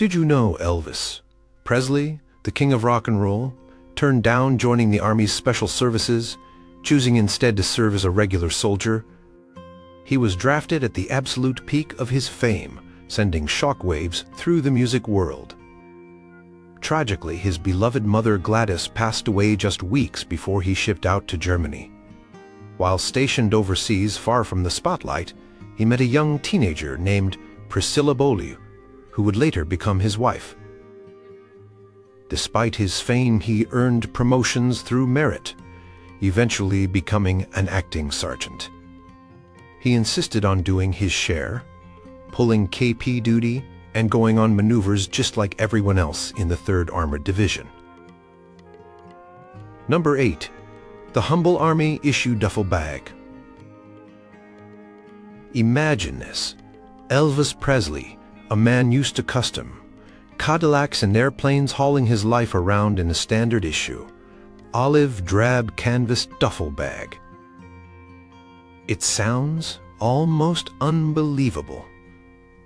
Did you know Elvis Presley, the king of rock and roll, turned down joining the Army's Special Services, choosing instead to serve as a regular soldier? He was drafted at the absolute peak of his fame, sending shockwaves through the music world. Tragically, his beloved mother Gladys passed away just weeks before he shipped out to Germany. While stationed overseas far from the spotlight, he met a young teenager named Priscilla Beaulieu, who would later become his wife. Despite his fame, he earned promotions through merit, eventually becoming an acting sergeant. He insisted on doing his share, pulling KP duty and going on maneuvers just like everyone else in the 3rd Armored Division. Number 8. The humble Army issue duffel bag. Imagine this. Elvis Presley, a man used to custom, Cadillacs and airplanes, hauling his life around in a standard issue, olive drab canvas duffel bag. It sounds almost unbelievable,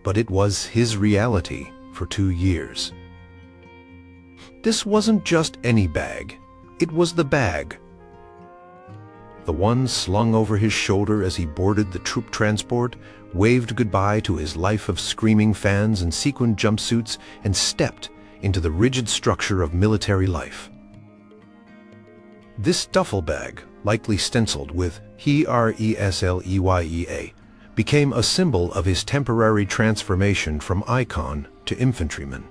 but it was his reality for 2 years. This wasn't just any bag, it was the bag. The one slung over his shoulder as he boarded the troop transport, waved goodbye to his life of screaming fans and sequined jumpsuits, and stepped into the rigid structure of military life. This duffel bag, likely stenciled with "Presleya," became a symbol of his temporary transformation from icon to infantryman.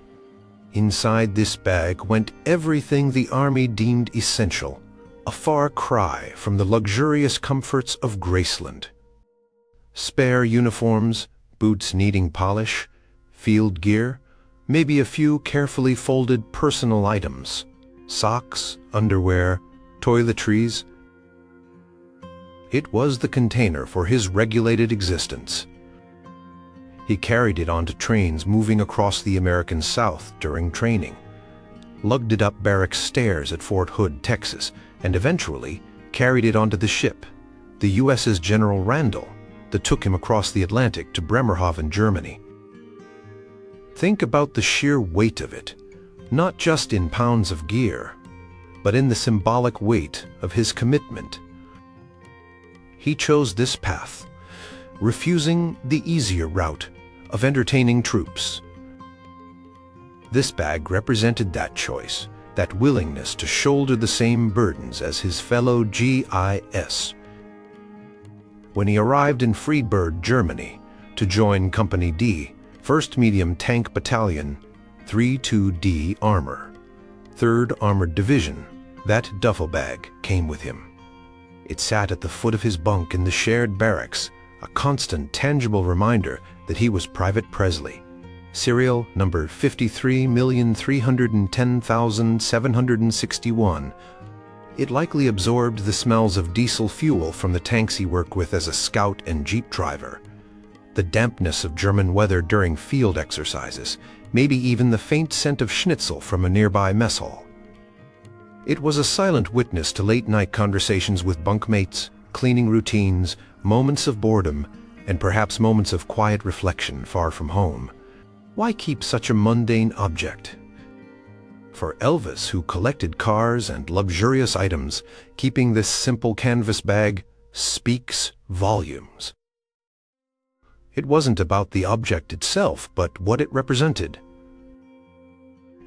Inside this bag went everything the Army deemed essential, a far cry from the luxurious comforts of Graceland. Spare uniforms, boots needing polish, field gear, maybe a few carefully folded personal items, socks, underwear, toiletries. It was the container for his regulated existence. He carried it onto trains moving across the American South during training, lugged it up barracks stairs at Fort Hood, Texas, and eventually carried it onto the ship, the USS General Randall, that took him across the Atlantic to Bremerhaven, Germany. Think about the sheer weight of it, not just in pounds of gear, but in the symbolic weight of his commitment. He chose this path, refusing the easier route of entertaining troops. This bag represented that choice, that willingness to shoulder the same burdens as his fellow GIs. When he arrived in Friedberg, Germany, to join Company D, 1st Medium Tank Battalion, 32D Armor, 3rd Armored Division, that duffel bag came with him. It sat at the foot of his bunk in the shared barracks, a constant, tangible reminder that he was Private Presley, serial number 53,310,761. It likely absorbed the smells of diesel fuel from the tanks he worked with as a scout and jeep driver, the dampness of German weather during field exercises, maybe even the faint scent of schnitzel from a nearby mess hall. It was a silent witness to late-night conversations with bunkmates, cleaning routines, moments of boredom, and perhaps moments of quiet reflection far from home. Why keep such a mundane object? For Elvis, who collected cars and luxurious items, keeping this simple canvas bag speaks volumes. It wasn't about the object itself, but what it represented.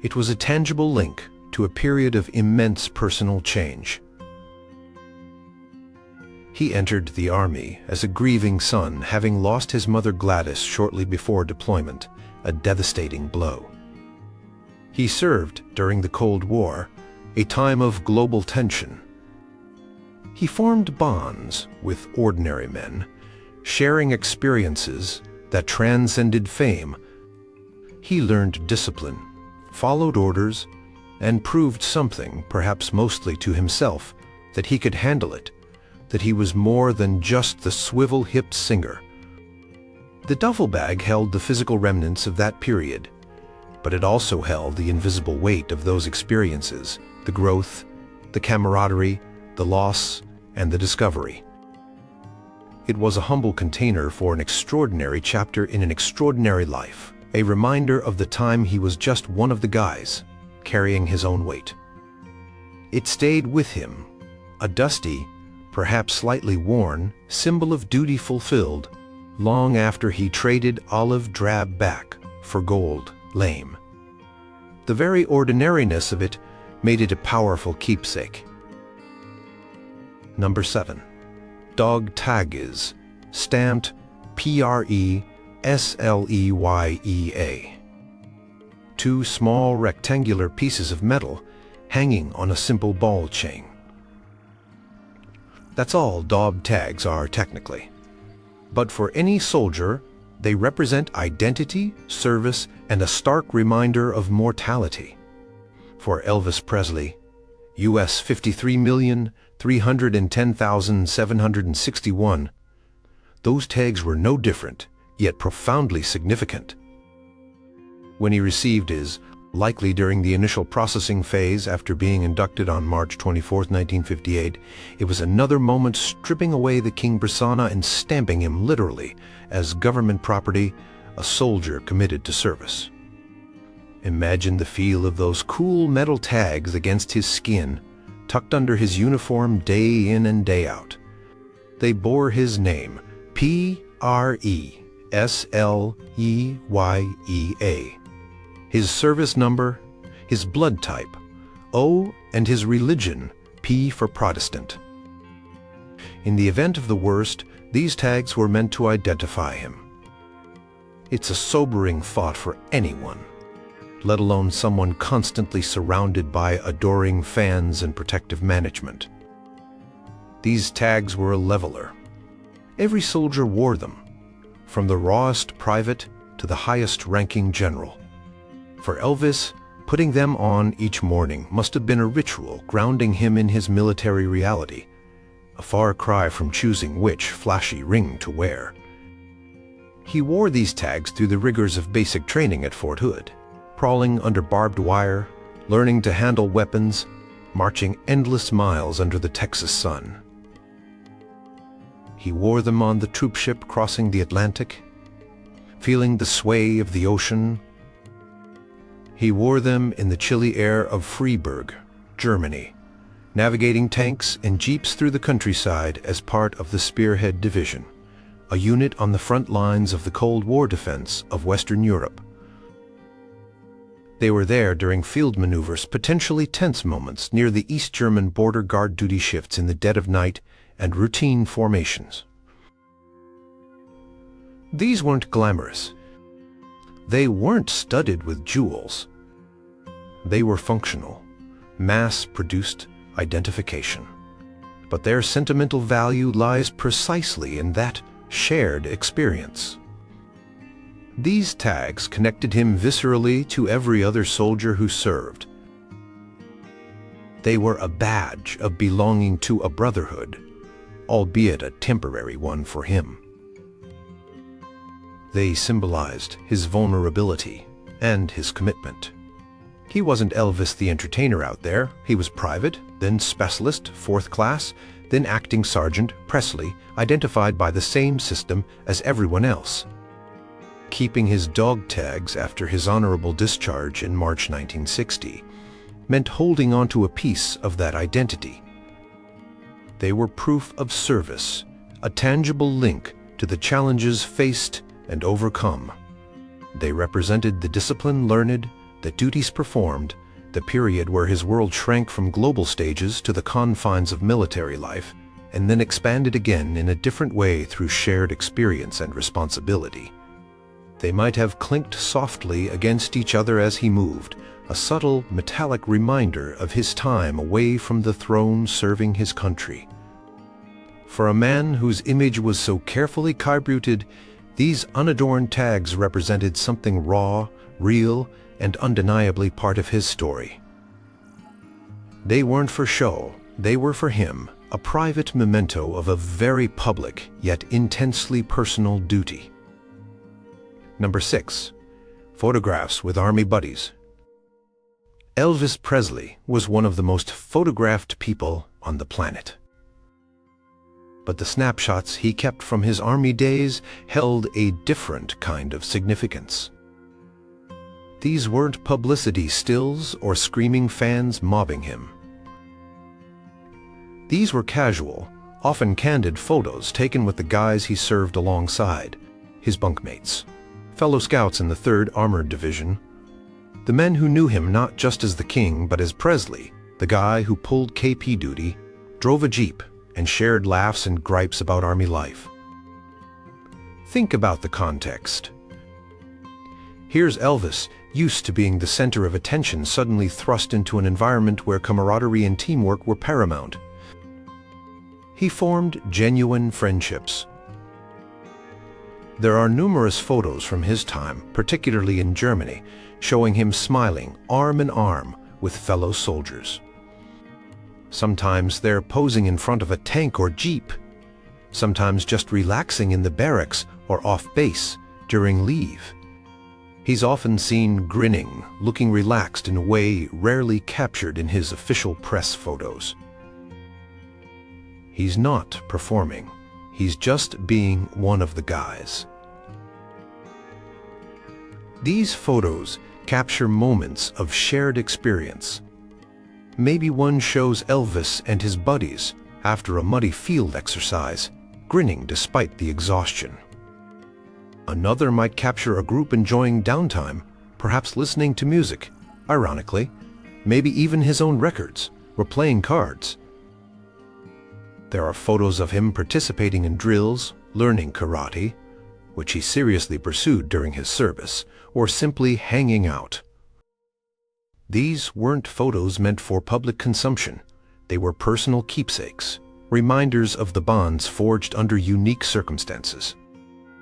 It was a tangible link to a period of immense personal change. He entered the Army as a grieving son, having lost his mother Gladys shortly before deployment, a devastating blow. He served during the Cold War, a time of global tension. He formed bonds with ordinary men, sharing experiences that transcended fame. He learned discipline, followed orders, and proved something, perhaps mostly to himself, that he could handle it, that he was more than just the swivel-hipped singer. The duffel bag held the physical remnants of that period, but it also held the invisible weight of those experiences, the growth, the camaraderie, the loss, and the discovery. It was a humble container for an extraordinary chapter in an extraordinary life. a reminder of the time he was just one of the guys, carrying his own weight. It stayed with him, a dusty, perhaps slightly worn, symbol of duty fulfilled, long after he traded olive drab back for gold lame. The very ordinariness of it made it a powerful keepsake. Number 7. Dog tags, stamped Presleya. 2 small rectangular pieces of metal hanging on a simple ball chain. That's all dog tags are technically. But for any soldier, they represent identity, service, and a stark reminder of mortality. For Elvis Presley, US 53,310,761, those tags were no different, yet profoundly significant. When he received his, likely during the initial processing phase after being inducted on March 24, 1958, it was another moment stripping away the King persona and stamping him literally as government property, a soldier committed to service. Imagine the feel of those cool metal tags against his skin, tucked under his uniform day in and day out. They bore his name, Presleya, his service number, his blood type, O, and his religion, P for Protestant. In the event of the worst, these tags were meant to identify him. It's a sobering thought for anyone, let alone someone constantly surrounded by adoring fans and protective management. These tags were a leveler. Every soldier wore them, from the rawest private to the highest-ranking general. For Elvis, putting them on each morning must have been a ritual grounding him in his military reality, a far cry from choosing which flashy ring to wear. He wore these tags through the rigors of basic training at Fort Hood, crawling under barbed wire, learning to handle weapons, marching endless miles under the Texas sun. He wore them on the troop ship crossing the Atlantic, feeling the sway of the ocean. He wore them in the chilly air of Freiburg, Germany, navigating tanks and jeeps through the countryside as part of the Spearhead Division, a unit on the front lines of the Cold War defense of Western Europe. They were there during field maneuvers, potentially tense moments near the East German border guard duty shifts in the dead of night and routine formations. These weren't glamorous. They weren't studded with jewels. They were functional, mass-produced identification. But their sentimental value lies precisely in that shared experience. These tags connected him viscerally to every other soldier who served. They were a badge of belonging to a brotherhood, albeit a temporary one for him. They symbolized his vulnerability and his commitment. He wasn't Elvis the entertainer out there. He was private, then specialist, 4th class, then acting sergeant Presley, identified by the same system as everyone else. Keeping his dog tags after his honorable discharge in March 1960 meant holding on to a piece of that identity. They were proof of service, a tangible link to the challenges faced and overcome. They represented the discipline learned, the duties performed, the period where his world shrank from global stages to the confines of military life, and then expanded again in a different way through shared experience and responsibility. They might have clinked softly against each other as he moved, a subtle, metallic reminder of his time away from the throne serving his country. For a man whose image was so carefully kibruted, these unadorned tags represented something raw, real, and undeniably part of his story. They weren't for show, they were for him, a private memento of a very public yet intensely personal duty. Number 6. Photographs with Army buddies. Elvis Presley was one of the most photographed people on the planet. But the snapshots he kept from his Army days held a different kind of significance. These weren't publicity stills or screaming fans mobbing him. These were casual, often candid photos taken with the guys he served alongside, his bunkmates, fellow scouts in the 3rd Armored Division, the men who knew him not just as the king but as Presley, the guy who pulled KP duty, drove a Jeep, and shared laughs and gripes about Army life. Think about the context. Here's Elvis, used to being the center of attention, suddenly thrust into an environment where camaraderie and teamwork were paramount. He formed genuine friendships. There are numerous photos from his time, particularly in Germany, showing him smiling arm in arm with fellow soldiers. Sometimes they're posing in front of a tank or jeep, sometimes just relaxing in the barracks or off base during leave. He's often seen grinning, looking relaxed in a way rarely captured in his official press photos. He's not performing. He's just being one of the guys. These photos capture moments of shared experience. Maybe one shows Elvis and his buddies after a muddy field exercise, grinning despite the exhaustion. Another might capture a group enjoying downtime, perhaps listening to music, ironically, maybe even his own records, or playing cards. There are photos of him participating in drills, learning karate, which he seriously pursued during his service, or simply hanging out. These weren't photos meant for public consumption. They were personal keepsakes, reminders of the bonds forged under unique circumstances.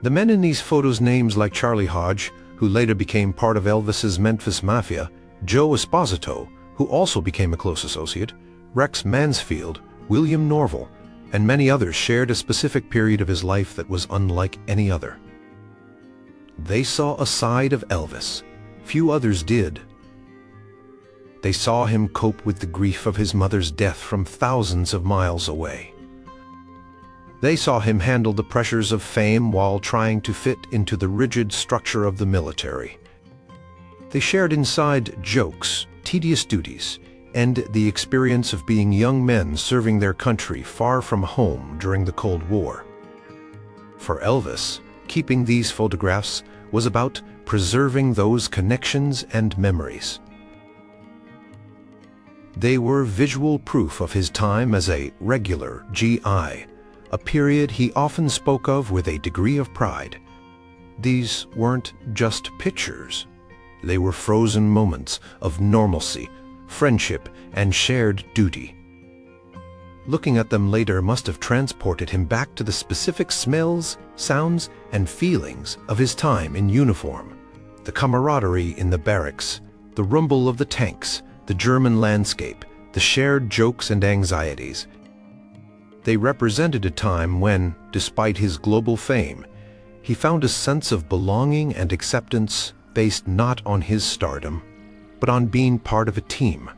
The men in these photos, names like Charlie Hodge, who later became part of Elvis's Memphis Mafia, Joe Esposito, who also became a close associate, Rex Mansfield, William Norval, and many others, shared a specific period of his life that was unlike any other. They saw a side of Elvis few others did. They saw him cope with the grief of his mother's death from thousands of miles away. They saw him handle the pressures of fame while trying to fit into the rigid structure of the military. They shared inside jokes, tedious duties, and the experience of being young men serving their country far from home during the Cold War. For Elvis, keeping these photographs was about preserving those connections and memories. They were visual proof of his time as a regular GI, a period he often spoke of with a degree of pride. These weren't just pictures. They were frozen moments of normalcy, friendship, and shared duty. Looking at them later must have transported him back to the specific smells, sounds, and feelings of his time in uniform. The camaraderie in the barracks, the rumble of the tanks, the German landscape, the shared jokes and anxieties. They represented a time when, despite his global fame, he found a sense of belonging and acceptance based not on his stardom, but on being part of a team.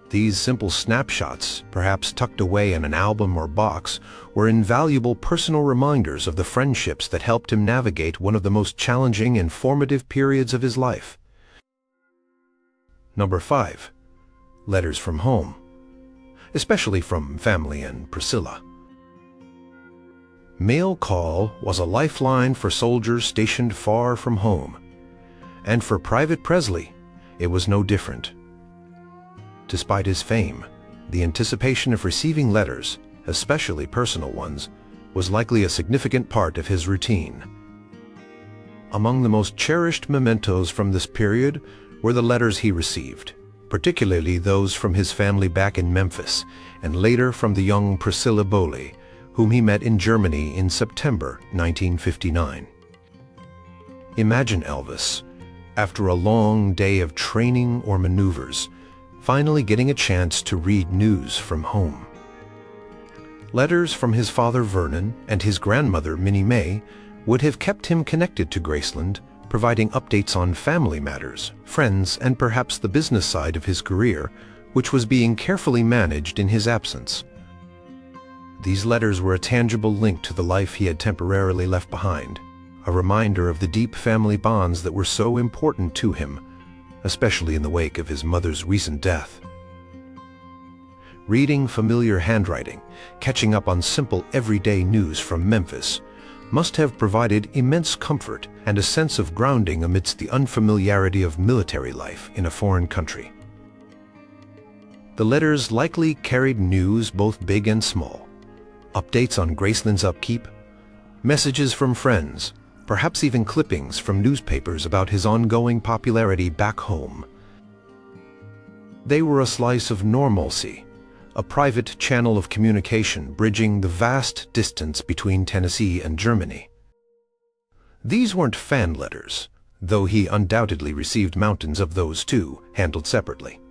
These simple snapshots, perhaps tucked away in an album or box, were invaluable personal reminders of the friendships that helped him navigate one of the most challenging and formative periods of his life. Number 5. Letters from home, especially from family and Priscilla. Mail call was a lifeline for soldiers stationed far from home, and for Private Presley, it was no different. Despite his fame, the anticipation of receiving letters, especially personal ones, was likely a significant part of his routine. Among the most cherished mementos from this period were the letters he received, particularly those from his family back in Memphis, and later from the young Priscilla Bowley, whom he met in Germany in September 1959. Imagine Elvis, after a long day of training or maneuvers, finally getting a chance to read news from home. Letters from his father Vernon and his grandmother Minnie Mae would have kept him connected to Graceland, providing updates on family matters, friends, and perhaps the business side of his career, which was being carefully managed in his absence. These letters were a tangible link to the life he had temporarily left behind, a reminder of the deep family bonds that were so important to him, especially in the wake of his mother's recent death. Reading familiar handwriting, catching up on simple everyday news from Memphis, must have provided immense comfort and a sense of grounding amidst the unfamiliarity of military life in a foreign country. The letters likely carried news both big and small, updates on Graceland's upkeep, messages from friends, perhaps even clippings from newspapers about his ongoing popularity back home. They were a slice of normalcy, a private channel of communication bridging the vast distance between Tennessee and Germany. These weren't fan letters, though he undoubtedly received mountains of those too, handled separately.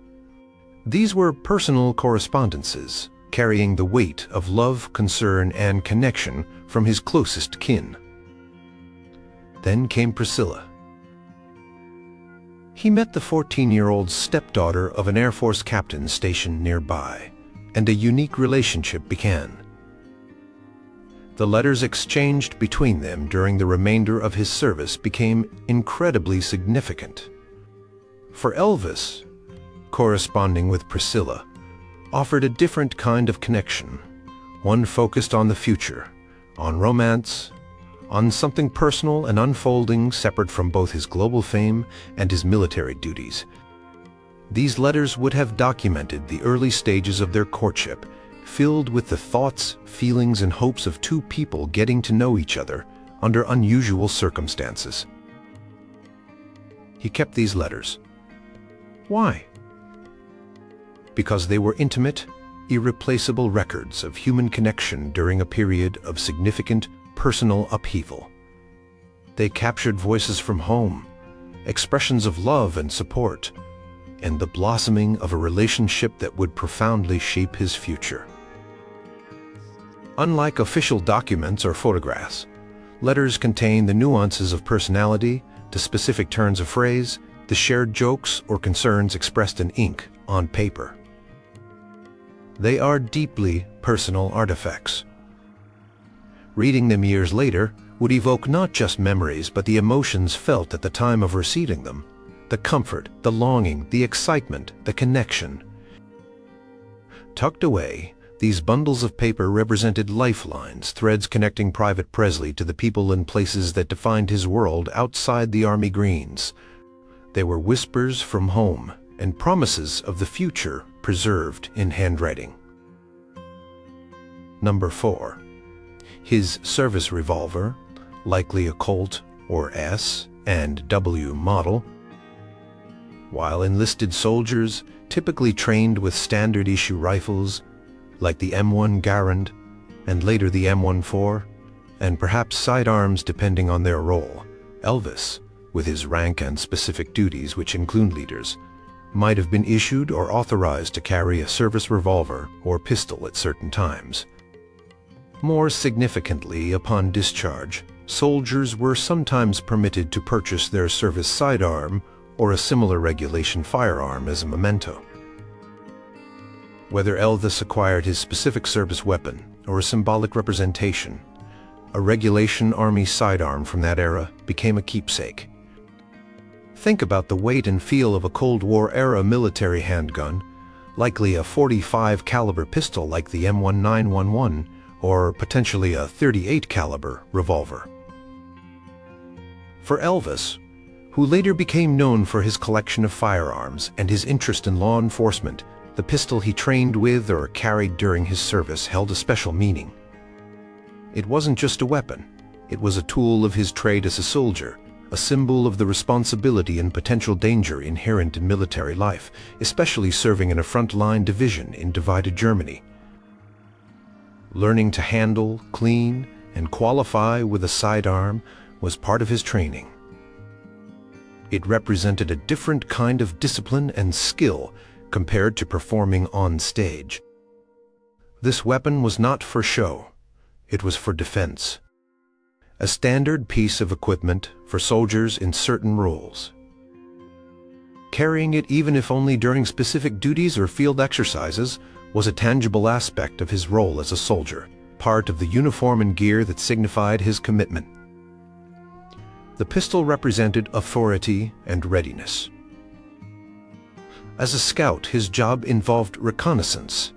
These were personal correspondences, carrying the weight of love, concern, and connection from his closest kin. Then came Priscilla. He met the 14-year-old stepdaughter of an Air Force captain stationed nearby, and a unique relationship began. The letters exchanged between them during the remainder of his service became incredibly significant. For Elvis, corresponding with Priscilla offered a different kind of connection, one focused on the future, on romance, on something personal and unfolding separate from both his global fame and his military duties. These letters would have documented the early stages of their courtship, filled with the thoughts, feelings, and hopes of two people getting to know each other under unusual circumstances. He kept these letters. Why? Because they were intimate, irreplaceable records of human connection during a period of significant personal upheaval. They captured voices from home, expressions of love and support, and the blossoming of a relationship that would profoundly shape his future. Unlike official documents or photographs, letters contain the nuances of personality, the specific turns of phrase, the shared jokes or concerns expressed in ink on paper. They are deeply personal artifacts. Reading them years later would evoke not just memories but the emotions felt at the time of receiving them, the comfort, the longing, the excitement, the connection. Tucked away, these bundles of paper represented lifelines, threads connecting Private Presley to the people and places that defined his world outside the Army Greens. They were whispers from home and promises of the future preserved in handwriting. Number 4. His service revolver, likely a Colt or S and W model. While enlisted soldiers, typically trained with standard-issue rifles, like the M1 Garand, and later the M14, and perhaps sidearms depending on their role, Elvis, with his rank and specific duties which include leaders, might have been issued or authorized to carry a service revolver or pistol at certain times. More significantly, upon discharge, soldiers were sometimes permitted to purchase their service sidearm or a similar regulation firearm as a memento. Whether Elvis acquired his specific service weapon or a symbolic representation, a regulation Army sidearm from that era became a keepsake. Think about the weight and feel of a Cold War-era military handgun, likely a .45 caliber pistol like the M1911, or potentially a .38 caliber revolver. For Elvis, who later became known for his collection of firearms and his interest in law enforcement, the pistol he trained with or carried during his service held a special meaning. It wasn't just a weapon, it was a tool of his trade as a soldier, a symbol of the responsibility and potential danger inherent in military life, especially serving in a front-line division in divided Germany. Learning to handle, clean, and qualify with a sidearm was part of his training. It represented a different kind of discipline and skill compared to performing on stage. This weapon was not for show, it was for defense. A standard piece of equipment for soldiers in certain roles. Carrying it, even if only during specific duties or field exercises, was a tangible aspect of his role as a soldier, part of the uniform and gear that signified his commitment. The pistol represented authority and readiness. As a scout, his job involved reconnaissance,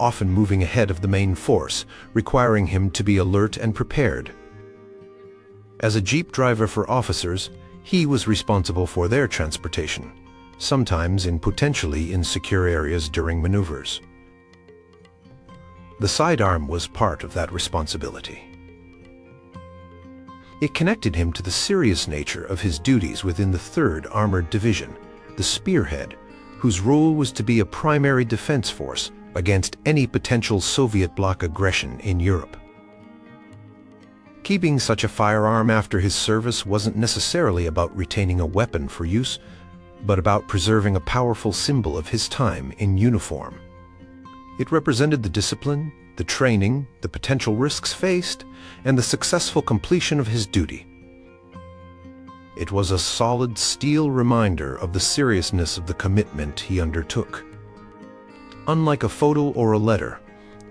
often moving ahead of the main force, requiring him to be alert and prepared. As a jeep driver for officers, he was responsible for their transportation, sometimes in potentially insecure areas during maneuvers. The sidearm was part of that responsibility. It connected him to the serious nature of his duties within the 3rd Armored Division, the Spearhead, whose role was to be a primary defense force against any potential Soviet bloc aggression in Europe. Keeping such a firearm after his service wasn't necessarily about retaining a weapon for use, but about preserving a powerful symbol of his time in uniform. It represented the discipline, the training, the potential risks faced, and the successful completion of his duty. It was a solid steel reminder of the seriousness of the commitment he undertook. Unlike a photo or a letter,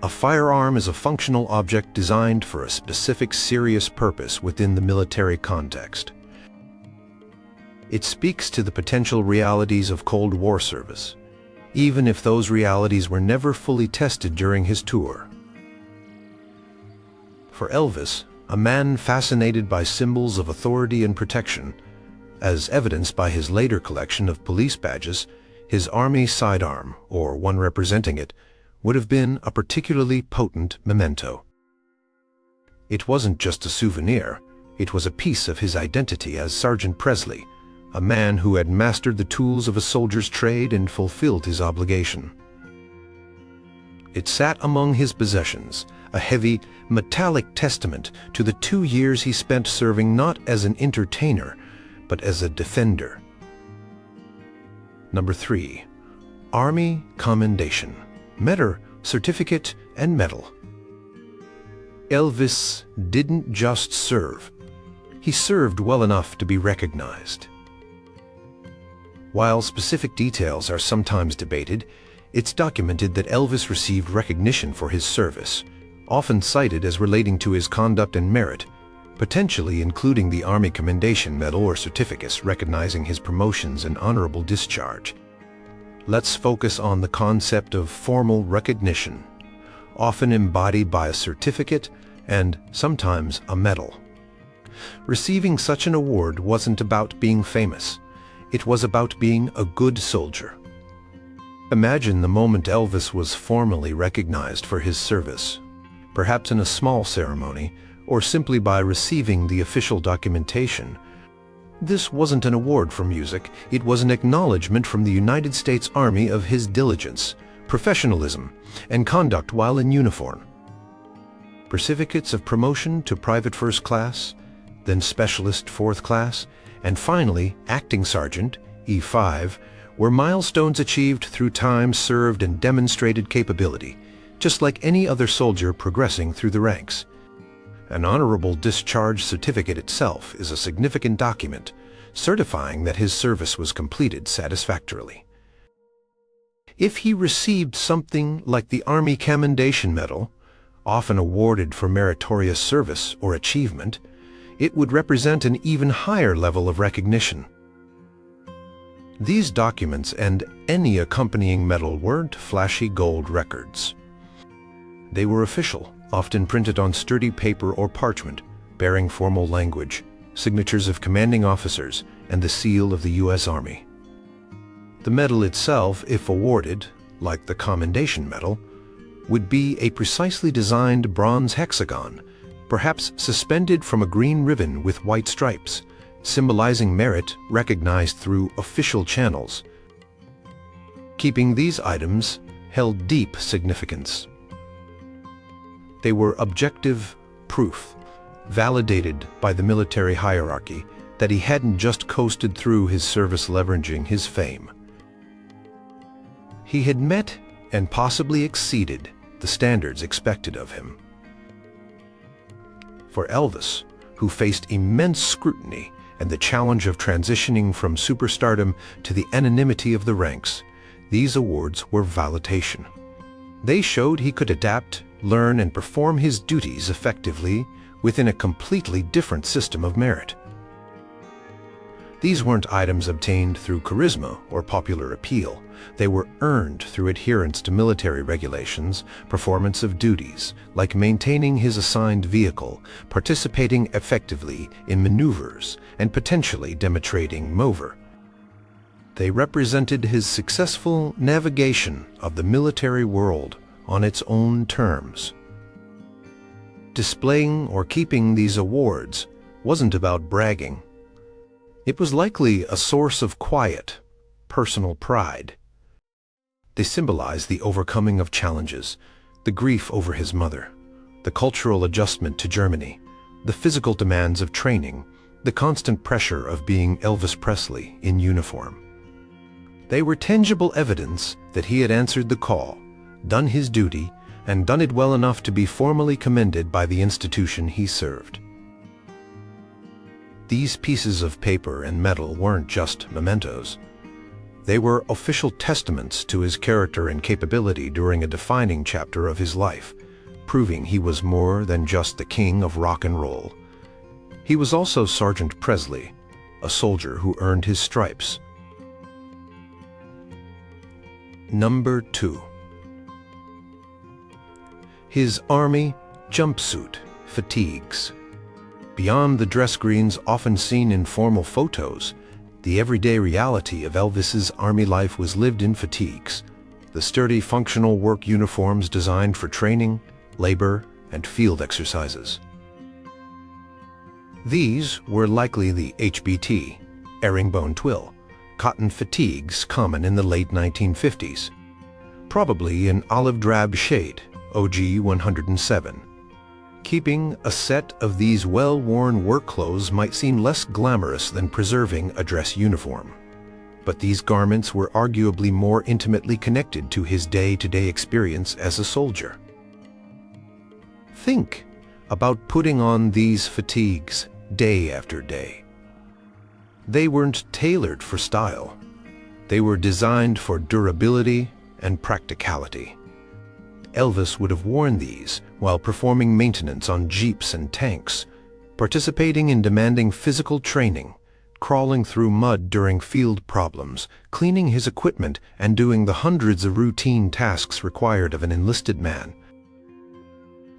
a firearm is a functional object designed for a specific serious purpose within the military context. It speaks to the potential realities of Cold War service, even if those realities were never fully tested during his tour. For Elvis, a man fascinated by symbols of authority and protection, as evidenced by his later collection of police badges, his army sidearm, or one representing it, would have been a particularly potent memento. It wasn't just a souvenir, it was a piece of his identity as Sergeant Presley, a man who had mastered the tools of a soldier's trade and fulfilled his obligation. It sat among his possessions, a heavy, metallic testament to the 2 years he spent serving not as an entertainer, but as a defender. Number 3. Army Commendation. Merit, Certificate, and Medal. Elvis didn't just serve. He served well enough to be recognized. While specific details are sometimes debated, it's documented that Elvis received recognition for his service, often cited as relating to his conduct and merit, potentially including the Army Commendation Medal or certificates recognizing his promotions and honorable discharge. Let's focus on the concept of formal recognition, often embodied by a certificate and sometimes a medal. Receiving such an award wasn't about being famous. It was about being a good soldier. Imagine the moment Elvis was formally recognized for his service, perhaps in a small ceremony, or simply by receiving the official documentation. This wasn't an award for music, it was an acknowledgement from the United States Army of his diligence, professionalism, and conduct while in uniform. Certificates of promotion to private first class, then specialist fourth class, and finally acting sergeant, E5, were milestones achieved through time served and demonstrated capability, just like any other soldier progressing through the ranks. An honorable discharge certificate itself is a significant document, certifying that his service was completed satisfactorily. If he received something like the Army Commendation Medal, often awarded for meritorious service or achievement, it would represent an even higher level of recognition. These documents and any accompanying medal weren't flashy gold records. They were official, often printed on sturdy paper or parchment, bearing formal language, signatures of commanding officers, and the seal of the U.S. Army. The medal itself, if awarded, like the Commendation Medal, would be a precisely designed bronze hexagon, perhaps suspended from a green ribbon with white stripes, symbolizing merit recognized through official channels. Keeping these items held deep significance. They were objective proof, validated by the military hierarchy, that he hadn't just coasted through his service leveraging his fame. He had met and possibly exceeded the standards expected of him. For Elvis, who faced immense scrutiny and the challenge of transitioning from superstardom to the anonymity of the ranks, these awards were validation. They showed he could adapt, learn, and perform his duties effectively within a completely different system of merit. These weren't items obtained through charisma or popular appeal. They were earned through adherence to military regulations, performance of duties, like maintaining his assigned vehicle, participating effectively in maneuvers, and potentially demonstrating mover. They represented his successful navigation of the military world on its own terms. Displaying or keeping these awards wasn't about bragging. It was likely a source of quiet, personal pride. They symbolized the overcoming of challenges, the grief over his mother, the cultural adjustment to Germany, the physical demands of training, the constant pressure of being Elvis Presley in uniform. They were tangible evidence that he had answered the call, done his duty, and done it well enough to be formally commended by the institution he served. These pieces of paper and metal weren't just mementos. They were official testaments to his character and capability during a defining chapter of his life, proving he was more than just the king of rock and roll. He was also Sergeant Presley, a soldier who earned his stripes. Number 2. His Army jumpsuit fatigues. Beyond the dress greens often seen in formal photos, the everyday reality of Elvis's Army life was lived in fatigues, the sturdy functional work uniforms designed for training, labor, and field exercises. These were likely the HBT, herringbone twill, cotton fatigues common in the late 1950s, probably an olive drab shade, OG 107. Keeping a set of these well-worn work clothes might seem less glamorous than preserving a dress uniform. But these garments were arguably more intimately connected to his day-to-day experience as a soldier. Think about putting on these fatigues day after day. They weren't tailored for style. They were designed for durability and practicality. Elvis would have worn these while performing maintenance on jeeps and tanks, participating in demanding physical training, crawling through mud during field problems, cleaning his equipment, and doing the hundreds of routine tasks required of an enlisted man.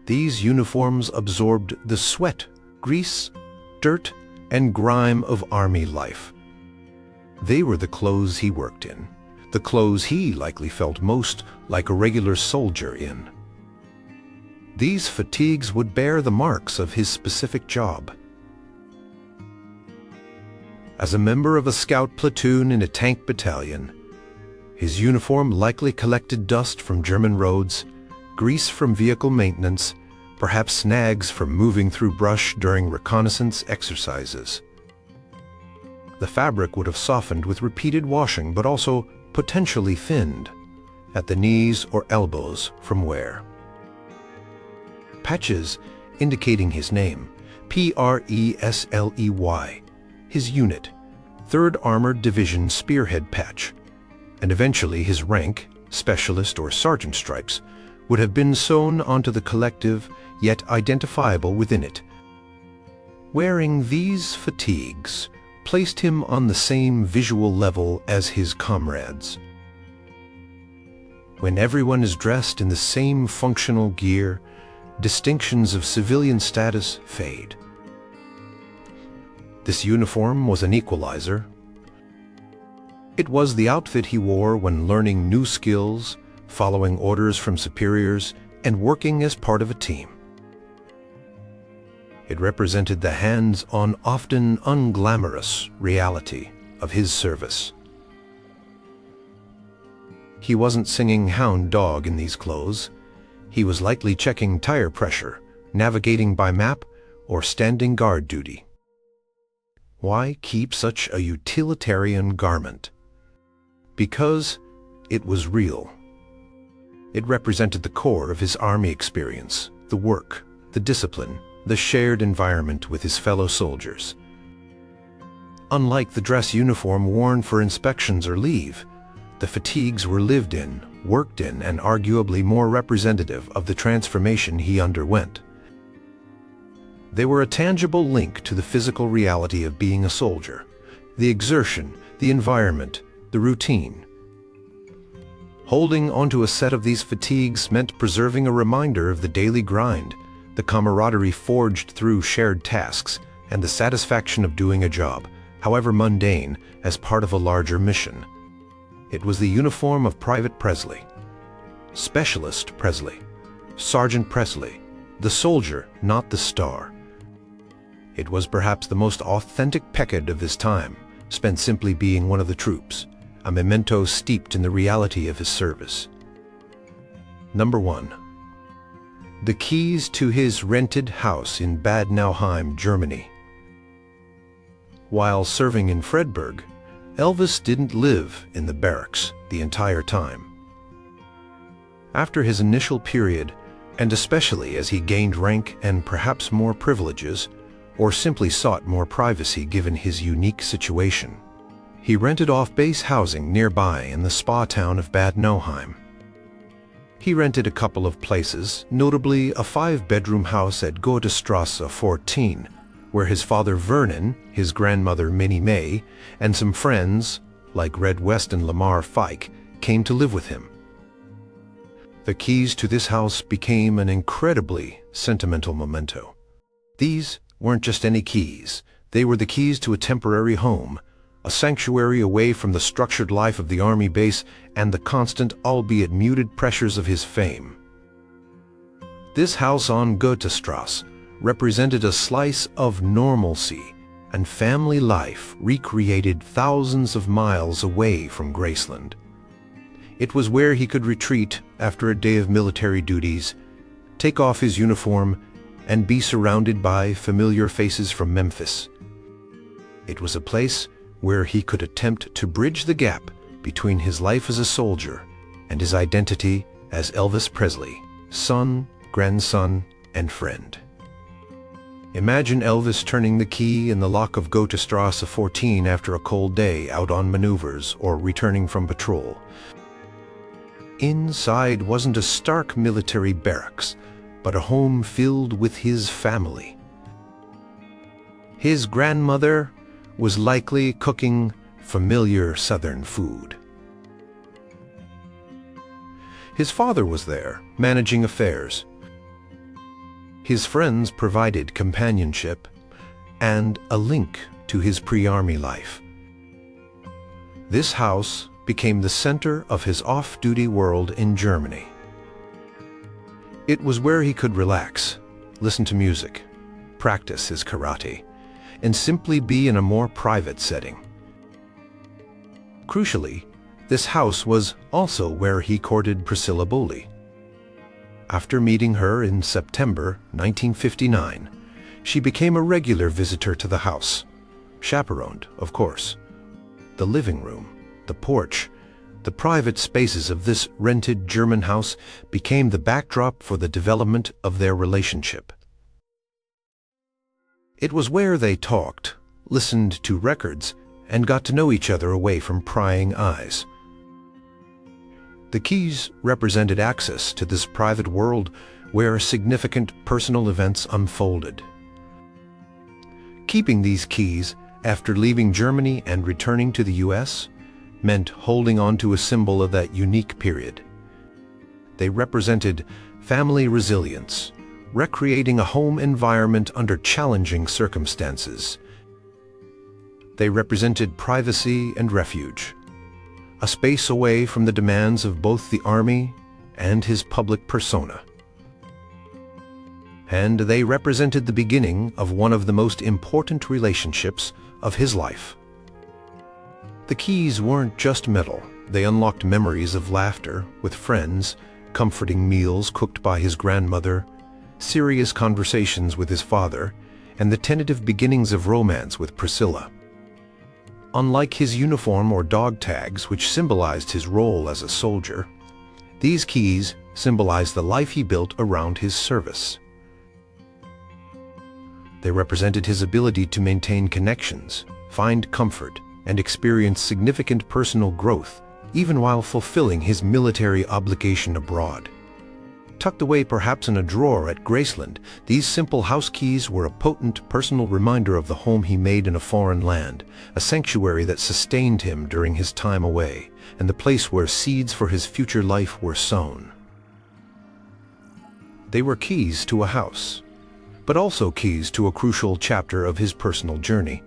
These uniforms absorbed the sweat, grease, dirt, and grime of Army life. They were the clothes he worked in, the clothes he likely felt most like a regular soldier in. These fatigues would bear the marks of his specific job. As a member of a scout platoon in a tank battalion, his uniform likely collected dust from German roads, grease from vehicle maintenance, perhaps snags from moving through brush during reconnaissance exercises. The fabric would have softened with repeated washing, but also potentially thinned at the knees or elbows from wear. Patches indicating his name, Presley, his unit, 3rd Armored Division Spearhead Patch, and eventually his rank, specialist or sergeant stripes, would have been sewn onto the collective, yet identifiable within it. Wearing these fatigues placed him on the same visual level as his comrades. When everyone is dressed in the same functional gear, distinctions of civilian status fade. This uniform was an equalizer. It was the outfit he wore when learning new skills, following orders from superiors, and working as part of a team. It represented the hands-on, often unglamorous reality of his service. He wasn't singing hound dog in these clothes. He was likely checking tire pressure, navigating by map, or standing guard duty. Why keep such a utilitarian garment? Because it was real. It represented the core of his Army experience, the work, the discipline, the shared environment with his fellow soldiers. Unlike the dress uniform worn for inspections or leave, the fatigues were lived in, worked in, and arguably more representative of the transformation he underwent. They were a tangible link to the physical reality of being a soldier, the exertion, the environment, the routine. Holding onto a set of these fatigues meant preserving a reminder of the daily grind, the camaraderie forged through shared tasks, and the satisfaction of doing a job, however mundane, as part of a larger mission. It was the uniform of Private Presley, Specialist Presley, Sergeant Presley, the soldier, not the star. It was perhaps the most authentic peccade of his time, spent simply being one of the troops, a memento steeped in the reality of his service. Number 1. The keys to his rented house in Bad Nauheim, Germany. While serving in Fredberg, Elvis didn't live in the barracks the entire time. After his initial period, and especially as he gained rank and perhaps more privileges, or simply sought more privacy given his unique situation, he rented off-base housing nearby in the spa town of Bad Nauheim. He rented a couple of places, notably a 5-bedroom house at Goethestrasse 14, where his father Vernon, his grandmother Minnie May, and some friends, like Red West and Lamar Fike, came to live with him. The keys to this house became an incredibly sentimental memento. These weren't just any keys. They were the keys to a temporary home, a sanctuary away from the structured life of the army base and the constant, albeit muted, pressures of his fame. This house on Goethestrasse represented a slice of normalcy and family life recreated thousands of miles away from Graceland. It was where he could retreat after a day of military duties, take off his uniform, and be surrounded by familiar faces from Memphis. It was a place where he could attempt to bridge the gap between his life as a soldier and his identity as Elvis Presley, son, grandson, and friend. Imagine Elvis turning the key in the lock of Goethestrasse 14 after a cold day out on maneuvers or returning from patrol. Inside wasn't a stark military barracks, but a home filled with his family. His grandmother was likely cooking familiar Southern food. His father was there, managing affairs. His friends provided companionship and a link to his pre-army life. This house became the center of his off-duty world in Germany. It was where he could relax, listen to music, practice his karate, and simply be in a more private setting. Crucially, this house was also where he courted Priscilla Bowley. After meeting her in September 1959, she became a regular visitor to the house, chaperoned, of course. The living room, the porch, the private spaces of this rented German house became the backdrop for the development of their relationship. It was where they talked, listened to records, and got to know each other away from prying eyes. The keys represented access to this private world where significant personal events unfolded. Keeping these keys after leaving Germany and returning to the U.S. meant holding on to a symbol of that unique period. They represented family resilience, recreating a home environment under challenging circumstances. They represented privacy and refuge, a space away from the demands of both the Army and his public persona. And they represented the beginning of one of the most important relationships of his life. The keys weren't just metal. They unlocked memories of laughter with friends, comforting meals cooked by his grandmother, serious conversations with his father, and the tentative beginnings of romance with Priscilla. Unlike his uniform or dog tags, which symbolized his role as a soldier, these keys symbolized the life he built around his service. They represented his ability to maintain connections, find comfort, and experience significant personal growth, even while fulfilling his military obligation abroad. Tucked away perhaps in a drawer at Graceland, these simple house keys were a potent personal reminder of the home he made in a foreign land, a sanctuary that sustained him during his time away, and the place where seeds for his future life were sown. They were keys to a house, but also keys to a crucial chapter of his personal journey.